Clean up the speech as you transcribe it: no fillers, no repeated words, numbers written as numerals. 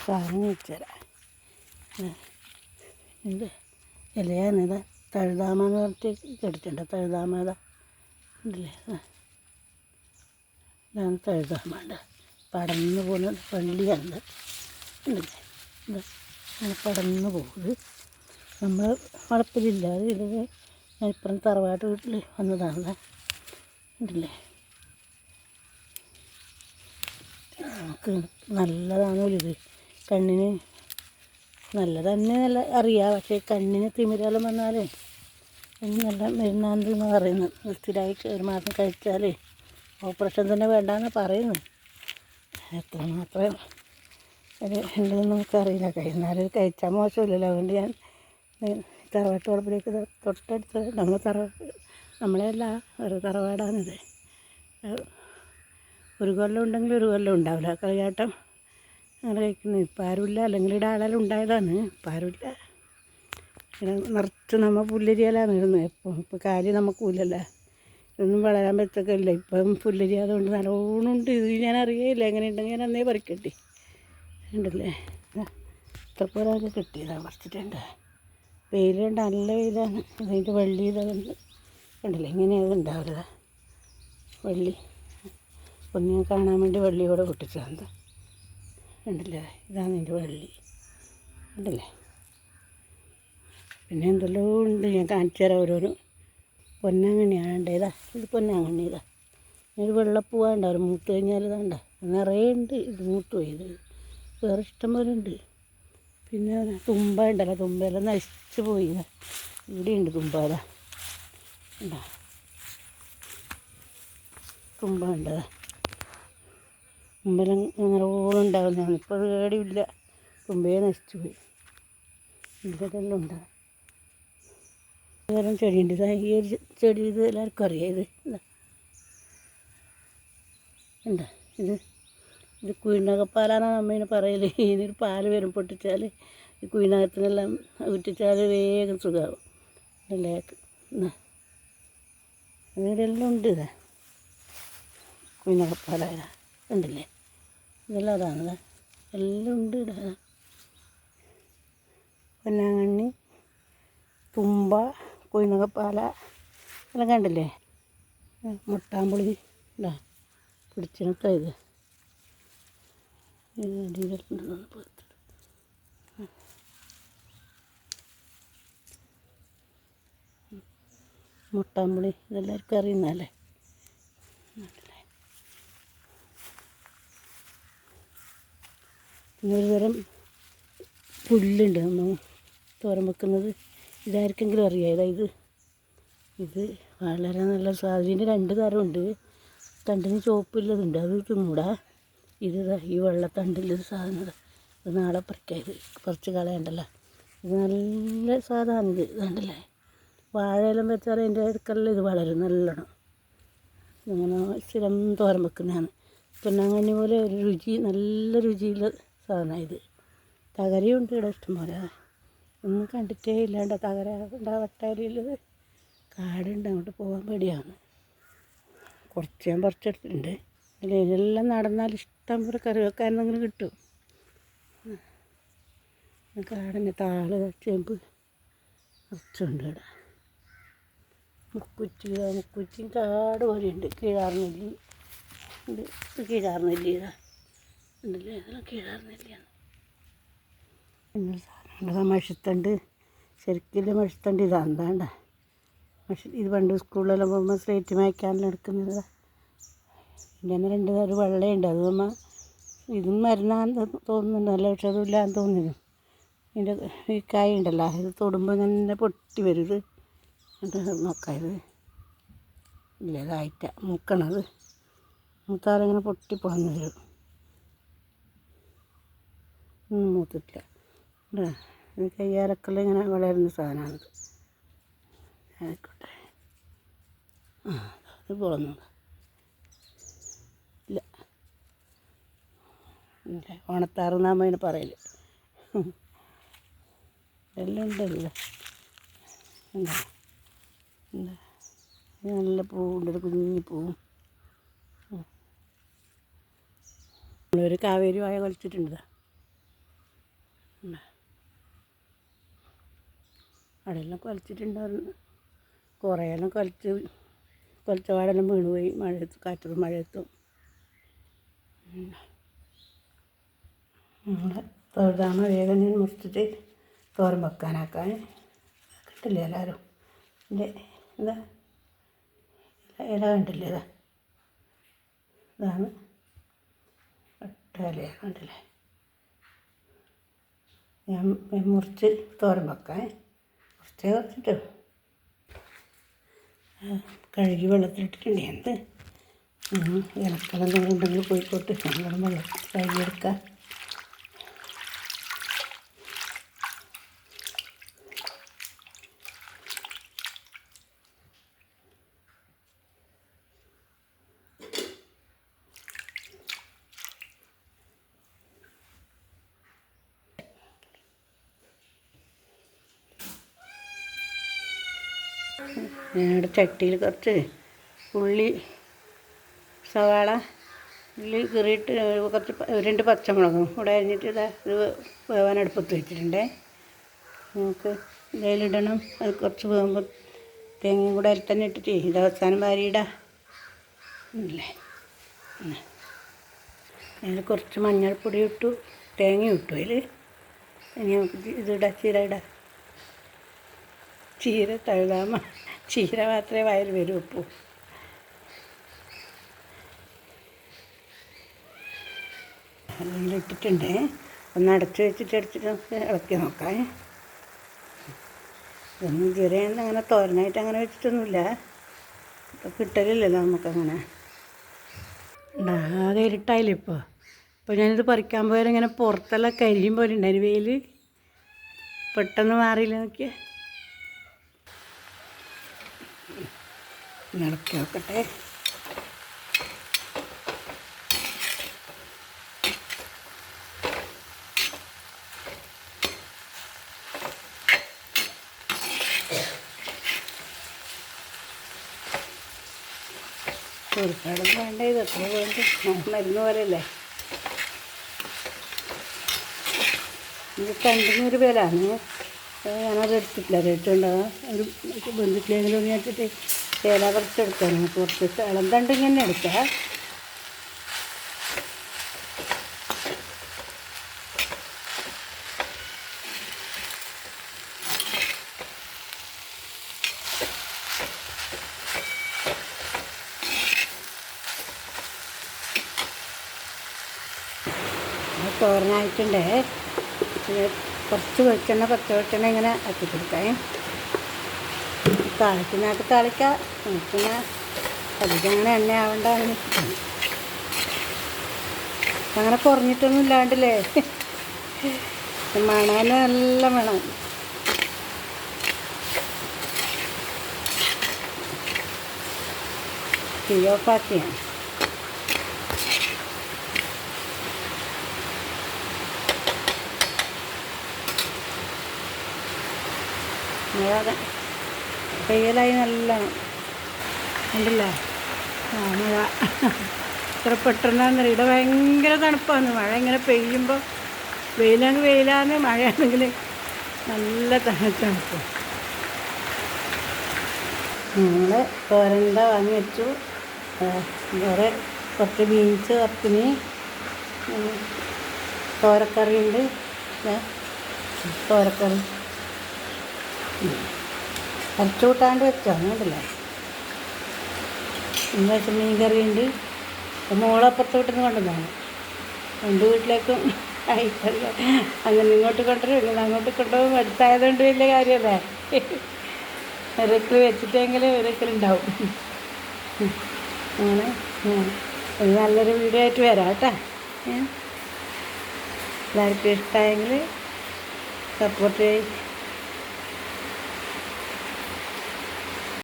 സാധനം വെച്ചുതരാം. ഇത് ഇലയാണിത്. തഴുതാമ എന്ന് പറഞ്ഞിട്ട് കേട്ടിട്ടുണ്ട്. തഴുതാമ ഇല്ലേ, ഇതാണ് തഴുതാമ. പടർന്നു പോകുന്ന വള്ളിയാണ്. ഉണ്ടല്ലേ, ഇത് അങ്ങനെ പടർന്നു പോകുന്നത്. നമ്മൾ വളപ്പിലില്ലാതെ ഇത് ഞാൻ ഇപ്പുറം തറവാട്ട് വീട്ടിൽ വന്നതാണ്. ഉണ്ടല്ലേ, നമുക്ക് നല്ലതാണല്ലോ ഇത്. കണ്ണിന് നല്ലതന്നെ നല്ല അറിയാം. പക്ഷേ കണ്ണിന് തിമിരെല്ലാം വന്നാലേ നല്ല മരുന്നാണെന്ന് പറയുന്നത്. സ്ഥിരമായി ഒരു മാസം കഴിച്ചാലേ ഓപ്പറേഷൻ തന്നെ വേണ്ടാന്ന് പറയുന്നു. എത്രമാത്രം ഉണ്ടെന്ന് നമുക്കറിയില്ല. കഴിയുന്നാലും കഴിച്ചാൽ മോശമില്ലല്ലോ. അതുകൊണ്ട് ഞാൻ തറവാട്ട് വളപ്പിലേക്ക് തൊട്ടടുത്ത് നമ്മളെയല്ല ഒരു തറവാടാണിത്. ഒരു കൊല്ലം ഉണ്ടെങ്കിൽ ഒരു കൊല്ലം ഉണ്ടാവില്ല കളിയാട്ടം അങ്ങനെ കഴിക്കുന്നത്. ഇപ്പം ആരുമില്ല. അല്ലെങ്കിൽ ഇവിടെ ആളെല്ലാം ഉണ്ടായതാണ്. ഇപ്പം ആരുമില്ല. ഇങ്ങനെ നിറച്ച് നമ്മൾ പുല്ലരിയാലാണ് ഇടുന്നത്. ഇപ്പം കാര്യം നമുക്കില്ലല്ലോ. ഇതൊന്നും വളരാൻ പറ്റത്തില്ല. ഇപ്പം പുല്ലരി അതുകൊണ്ട് നല്ലോണം ഉണ്ട്. ഇത് ഞാൻ അറിയില്ല എങ്ങനെ ഉണ്ടെങ്കിൽ ഞാൻ അന്നേ പറിക്കട്ടെ. ഉണ്ടല്ലേ, ഇത്ര പോലൊക്കെ കിട്ടിയതാണ്. പറിച്ചിട്ടുണ്ട്. വെയിലുണ്ട്, നല്ല വെയിലാണ്. അതിൻ്റെ വള്ളി ഇതുണ്ട്. ഉണ്ടല്ലേ, ഇങ്ങനെയത് ഉണ്ടാവില്ല വള്ളി. ഒന്ന് ഞാൻ കാണാൻ വേണ്ടി വള്ളിയോടെ പൊട്ടിച്ചത്. ഉണ്ടല്ലേ, ഇതാണ് എൻ്റെ വള്ളി. ഉണ്ടല്ലേ, പിന്നെ എന്തെല്ലോ ഉണ്ട്. ഞാൻ കാണിച്ചു തരാം ഓരോന്നും. പൊന്നാങ്കണ്ണിയാണ് ഇതാ. ഇത് പൊന്നാങ്കണ്ണി ഇതാ. ഒരു വെള്ളപ്പൂവാണ്ടാവും. മൂത്ത് കഴിഞ്ഞാൽ ഇതാണ്ട നിറയെ ഉണ്ട്. ഇത് മൂത്ത് പോയി. ഇത് വേറെ ഇഷ്ടം പോലെ ഉണ്ട്. പിന്നെ തുമ്പ ഉണ്ടല്ലോ, തുമ്പയെല്ലാം നശിച്ച് പോയി. ഇവിടെയുണ്ട് തുമ്പ. അതാ ഉണ്ടാ തുമ്പ ഉണ്ടതാ. തുമ്പെല്ലാം നല്ലോണം ഉണ്ടാകുന്നതാണ്. ഇപ്പോൾ അത് കേടിയില്ല. തുമ്പയെ നശിച്ചു പോയി. ഇതെല്ലാം ഉണ്ടാകും. വേറെ ചെടിയുണ്ട്. ഇതാ ഈ ഒരു ചെടി. ഇത് എല്ലാവർക്കും അറിയാം. ഇത് എന്താ ഇത് കുയിനകപ്പാലാന്നാണ് അമ്മേനെ പറയൽ. ഇതിനൊരു പാല് വരും. പൊട്ടിച്ചാൽ ഈ കുയിനകത്തിനെല്ലാം ഊറ്റിച്ചാൽ വേഗം സുഖമാകും. അല്ലേ, അതിലെല്ലാം ഉണ്ട്. ഇതാ കുയിനകപ്പാല ഉണ്ടല്ലേ, ഇതെല്ലാം അതാണ്. എല്ലാം ഉണ്ട്. ഇടാ പൊന്നാങ്കണ്ണി, തുമ്പ, കുയിനകപ്പാല എല്ലാം കണ്ടില്ലേ. മുട്ടാമ്പുളി ഇതാ പിടിച്ചിനൊക്കെ. ഇത് അടിയിലുണ്ടെന്ന് പോയിട്ട് മുട്ടാമ്പുളി ഇതെല്ലാവർക്കും അറിയുന്നതല്ലേ. പിന്നെ ഒരു തരം പുല്ലുണ്ട് നമ്മൾ തോരൻ വെക്കുന്നത്. ഇതാർക്കെങ്കിലും അറിയാം. ഇത് വളരെ നല്ല സാധനം. രണ്ട് തരമുണ്ട്. തണ്ടിന് ചുവപ്പില്ലതുണ്ട്, അത് തിന്നൂടാ. ഇത് ഈ വെള്ളത്തണ്ടിലൊരു സാധനം. ഇത് നാളെ പറിക്കാം. ഇത് പറിച്ച് കളയണ്ടല്ലോ. ഇത് നല്ല സാധനമാണ്. ഇത് കണ്ടല്ലേ, വാഴയെല്ലാം വെച്ചാൽ അതിൻ്റെ അടുക്കളയിൽ ഇത് വളരും നല്ലോണം. ഇങ്ങനെ സ്ഥിരം തോരൻ വെക്കുന്നതാണ്. പൊന്നാങ്കണ്ണി പോലെ ഒരു രുചി, നല്ല രുചിയുള്ള സാധനമാണ് ഇത്. തകരയുണ്ട് ഇവിടെ ഇഷ്ടംപോലെ. ഒന്നും കണ്ടിട്ടേ ഇല്ലാണ്ട് തകര വട്ടാലിയുള്ളത്. കാടുണ്ട്, അങ്ങോട്ട് പോകാൻ പേടിയാണ്. കുറച്ച് ഞാൻ പറിച്ചെടുത്തിട്ടുണ്ട്. ഇതിലെല്ലാം നടന്നാൽ ഇഷ്ടം പോലെ കറി വെക്കാൻ എന്തെങ്കിലും കിട്ടും. കാടിന് താള്, ചേമ്പ് കുറച്ചുണ്ട് ഇവിടെ. മുക്കുറ്റിയും കാട് പോലെയുണ്ട്. കീഴാർനെല്ലി ഉണ്ട്. ഇത് കീഴാർനെല്ലി ഇതാ ഉണ്ടല്ലേ, ഇതെല്ലാം കീഴാർനെല്ലിയാണ്. പിന്നെ സാധനമുണ്ട്. മഷിത്തണ്ട്, ശരിക്കും മഷിത്തണ്ട് ഇതാ. എന്താണ്ട ഇത് പണ്ട് സ്കൂളിലെല്ലാം പോകുമ്പോൾ സ്ലേറ്റ് മായ്ക്കാനെല്ലാം എടുക്കുന്നത്. പിന്നെ രണ്ട് തരം വെള്ളയുണ്ട്. അത് നമ്മൾ ഇതും മരുന്നാന്ന് തോന്നുന്നുണ്ട്. നല്ല വിഷമില്ലാന്ന് തോന്നുന്നു. ഇതിൻ്റെ ഈ കായ ഉണ്ടല്ലോ, ഇത് തൊടുമ്പോൾ ഇങ്ങനെ പൊട്ടി വരും. ഇത് നോക്കാം. ഇത് ഇല്ല, ഇതായിട്ട മുക്കണത്. മൂത്താലിങ്ങനെ പൊട്ടിപ്പോകുന്നു വരും. മൂത്തിട്ടില്ല. ഇത് കയ്യാലക്കെല്ലാം ഇങ്ങനെ വളരുന്ന സാധനമാണിത്. ആയിക്കോട്ടെ. അത് പോകുന്നത് ഇല്ല. ഓണത്താറെന്നാകുമ്പോൾ അതിന് പറയല്. എല്ലാം ഉണ്ടല്ലോ. എന്താ നല്ല പൂവുണ്ട്. കുഞ്ഞി പൂവും. ഒരു കാവേരി വാഴ കൊലച്ചിട്ടുണ്ട്. അവിടെയെല്ലാം കൊലച്ചിട്ടുണ്ടായിരുന്നു. കുറേയെല്ലാം കൊലച്ചപാടെല്ലാം വീണുപോയി മഴയത്ത്, കാറ്റും മഴയത്തും. നമ്മളെ തൊഴുതാമ വേഗം മുറിച്ചിട്ട് തോരൻ വെക്കാനാക്കാൻ കിട്ടില്ല എല്ലാവരും. എൻ്റെ ഇതാ ഇല കണ്ടില്ലേ, ഇതാണ് ഒട്ട ഇല കണ്ടില്ലേ. ഞാൻ മുറിച്ച് തോരൻ വെക്കാൻ കുറച്ചിട്ട് കഴുകി വെള്ളത്തിലിട്ടിട്ടുണ്ട്. എന്ത് ഇലക്കളം ഉണ്ടെങ്കിൽ പോയിക്കോട്ട് ഞങ്ങളും വെള്ളം കഴുകിയെടുക്കാം. ഞാനിവിടെ ചട്ടിയിൽ കുറച്ച് ഉള്ളി, സവാള, ഉള്ളി കീറിയിട്ട് കുറച്ച് 2 പച്ചമുളകും ഇവിടെ അരിഞ്ഞിട്ട് ഇത് വേവാൻ അടുപ്പത്ത് വെച്ചിട്ടുണ്ടേ. നമുക്ക് ഇതിലിടണം. അത് കുറച്ച് വേകുമ്പോൾ തേങ്ങയും കൂടെ അതിൽ തന്നെ ഇട്ടിട്ട് ഇത് അവസാനം വാരിയിടാം അല്ലേ. അതിൽ കുറച്ച് മഞ്ഞൾപ്പൊടി ഇട്ടു, തേങ്ങ ഇട്ടു. അതിൽ ഇനി നമുക്ക് ഇതിടാം, ചീര ഇടാം. ചീര തഴുതാമ ചീര മാത്രമേ വയൽ വരൂ. ഉപ്പു അതിലിട്ടിട്ടുണ്ട്. ഒന്ന് അടച്ച് വെച്ചിട്ട് നമുക്ക് ഇളക്കി നോക്കാം. ഇതൊന്നും ഇതുവരെ അങ്ങനെ തോരനായിട്ട് അങ്ങനെ വെച്ചിട്ടൊന്നുമില്ല. ഇപ്പം കിട്ടലില്ലല്ലോ നമുക്കങ്ങനെ. ആകെ ഇരുട്ടായില്ല ഇപ്പോൾ ഞാനിത് പറിക്കാൻ പോയാലും ഇങ്ങനെ പുറത്തെല്ലാം കരിയും പോലെ ഉണ്ടായിരുന്നു. വെയിൽ പെട്ടെന്ന് മാറിയില്ല. നോക്കിയേ, ഇളക്കി നോക്കട്ടെ. ഒരുപാടൊന്നും വേണ്ട, ഇത് എത്ര വേണ്ട, മരുന്ന് പോലെയല്ലേ. ഇത് കണ്ടിനൊരു വിലയാണ്. ഞാനത് എടുത്തിട്ടില്ല. അത് എടുത്തുകൊണ്ടാകാം ഒരു ബന്ധുക്കളെങ്കിലും വിചാരിച്ചിട്ട് ഇല പറിച്ചെടുക്കാൻ. കുറച്ച് ഇളം തണ്ട് ഇങ്ങനെ എടുക്കാം. തോരനായിട്ടുണ്ടേ. കുറച്ച് വെളിച്ചെണ്ണ, പച്ച വെളിച്ചെണ്ണ ഇങ്ങനെ ആക്കി കൊടുക്കാം. താളിക്കുന്നതൊക്കെ താളിക്കാം. പിന്നെ അധികം അങ്ങനെ എണ്ണ ആവേണ്ടതാണ്. അങ്ങനെ കുറഞ്ഞിട്ടൊന്നും ഇല്ലാണ്ടല്ലേ. മണാൻ നല്ല മണം. തീ ഓഫാക്കിയാണ്. മഴ പെയ്യലായി നല്ല ഉണ്ടല്ല. മഴ ഇത്ര പെട്ടെന്നാന്നറിയാം. ഇവിടെ ഭയങ്കര തണുപ്പാണ്. മഴ ഇങ്ങനെ പെയ്യുമ്പോൾ വെയിലാന്ന് മഴയാണെങ്കിൽ നല്ല തണുപ്പ്. ഞങ്ങൾ തോരണ്ട വാങ്ങി വെച്ചു. വേറെ കുറച്ച് ബീൻസ് വറുത്തിന്, തോരക്കറിയുണ്ട്. തോരക്കറി കുറച്ച് കൂട്ടാണ്ട് വെച്ചോ അങ്ങോട്ടില്ലേ. പിന്നെ വെച്ചാൽ മീൻ കറിയുണ്ട്. മോളപ്പുറത്ത് വീട്ടിൽ കൊണ്ടുവന്നാണ്. 2 വീട്ടിലേക്കും ആയിട്ടല്ല. അങ്ങനെ ഇങ്ങോട്ട് കൊണ്ടുവരും, ഇങ്ങനെ അങ്ങോട്ട് കൊണ്ടുപോകും. അടുത്തായതുകൊണ്ട് വലിയ കാര്യമല്ലേ. ഒരേക്കൽ വെച്ചിട്ടെങ്കിൽ ഒരേക്കലുണ്ടാവും. അങ്ങനെ ഒരു നല്ലൊരു വീഡിയോ ആയിട്ട് വരാം കേട്ടോ. എല്ലാവർക്കും ഇഷ്ടമായെങ്കിൽ സപ്പോർട്ട് ചെയ്യും.